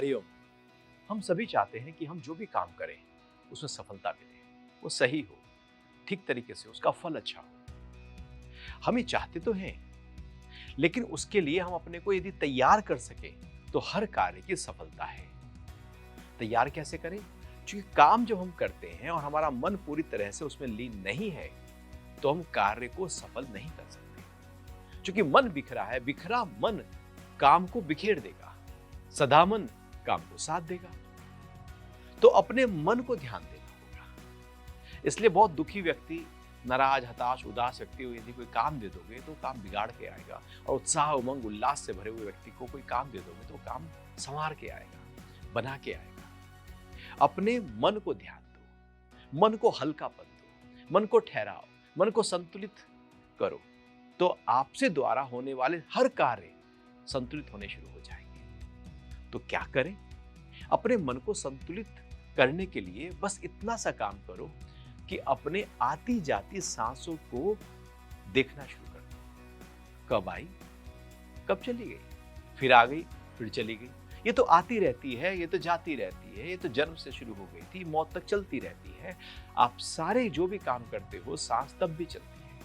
हरिओम। हम सभी चाहते हैं कि हम जो भी काम करें उसमें सफलता मिले, वो सही हो, ठीक तरीके से उसका फल अच्छा हो। हम ये चाहते तो हैं, लेकिन उसके लिए हम अपने को यदि तैयार कर सके तो हर कार्य की सफलता है। तैयार कैसे करें? क्योंकि काम जब हम करते हैं और हमारा मन पूरी तरह से उसमें लीन नहीं है तो हम कार्य को सफल नहीं कर सकते। क्योंकि मन बिखरा है, बिखरा मन काम को बिखेर देगा, सदा मन काम को साथ देगा। तो अपने मन को ध्यान देना होगा। इसलिए बहुत दुखी व्यक्ति, नाराज, हताश, उदास व्यक्ति को यदि कोई काम दे दोगे तो काम बिगाड़ के आएगा, और उत्साह, उमंग, उल्लास से भरे हुए व्यक्ति को कोई काम दे दोगे तो काम संवार के आएगा, बना के आएगा। अपने मन को ध्यान दो, मन को हल्कापन दो, मन को ठहराओ, मन को संतुलित करो, तो आपसे द्वारा होने वाले हर कार्य संतुलित होने शुरू हो जाएंगे। तो क्या करें? अपने मन को संतुलित करने के लिए बस इतना सा काम करो कि अपने आती जाती सांसों को देखना शुरू कर दो। कब आई, कब चली गई, फिर आ गई, फिर चली गई। ये तो आती रहती है, ये तो जाती रहती है, ये तो जन्म से शुरू हो गई थी, मौत तक चलती रहती है। आप सारे जो भी काम करते हो, सांस तब भी चलती है।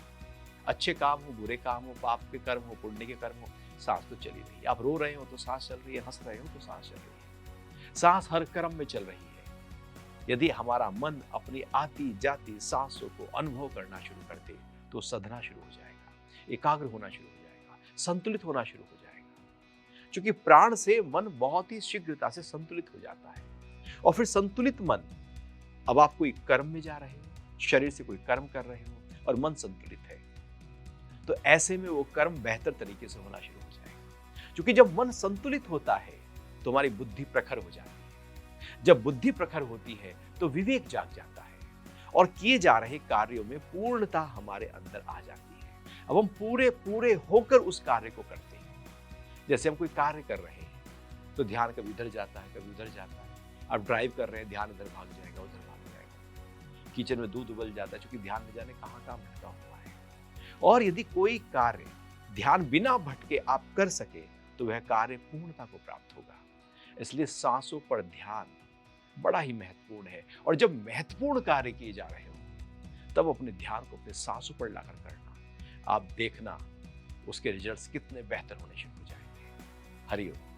अच्छे काम हो, बुरे काम हो, पाप के कर्म हो, पुण्य के कर्म हो, सांस तो चली रही है। आप रो रहे हो तो सांस चल रही है, हंस रहे हो तो सांस चल रही है। सांस हर कर्म में चल रही है। यदि हमारा मन अपनी आती जाती सांसों को अनुभव करना शुरू कर दे तो सधना शुरू हो जाएगा, एकाग्र होना शुरू हो जाएगा, संतुलित होना शुरू हो जाएगा। क्योंकि प्राण से मन बहुत ही शीघ्रता से संतुलित हो जाता है। और फिर संतुलित मन, अब आप कोई कर्म में जा रहे हो, शरीर से कोई कर्म कर रहे हो और मन संतुलित है, तो ऐसे में वो कर्म बेहतर तरीके से होना शुरू हो जाएगा। क्योंकि जब मन संतुलित होता है तो हमारी बुद्धि प्रखर हो जाती है। जब बुद्धि प्रखर होती है तो विवेक जाग जाता है और किए जा रहे कार्यों में पूर्णता हमारे अंदर आ जाती है। अब हम पूरे पूरे होकर उस कार्य को करते हैं। जैसे हम कोई कार्य कर रहे हैं तो ध्यान कभी इधर जाता है, कभी उधर जाता है। आप ड्राइव कर रहे हैं, ध्यान इधर भाग जाएगा, उधर भाग जाएगा। किचन में दूध उबल जाता है क्योंकि ध्यान में जाने कहाँ काम भटका हुआ है। और यदि कोई कार्य ध्यान बिना भटके आप कर सके तो वह कार्य पूर्णता को प्राप्त होगा। इसलिए सांसों पर ध्यान बड़ा ही महत्वपूर्ण है। और जब महत्वपूर्ण कार्य किए जा रहे हो तब अपने ध्यान को अपने सांसों पर लाकर करना। आप देखना उसके रिजल्ट्स कितने बेहतर होने शुरू हो जाएंगे। हरिओम।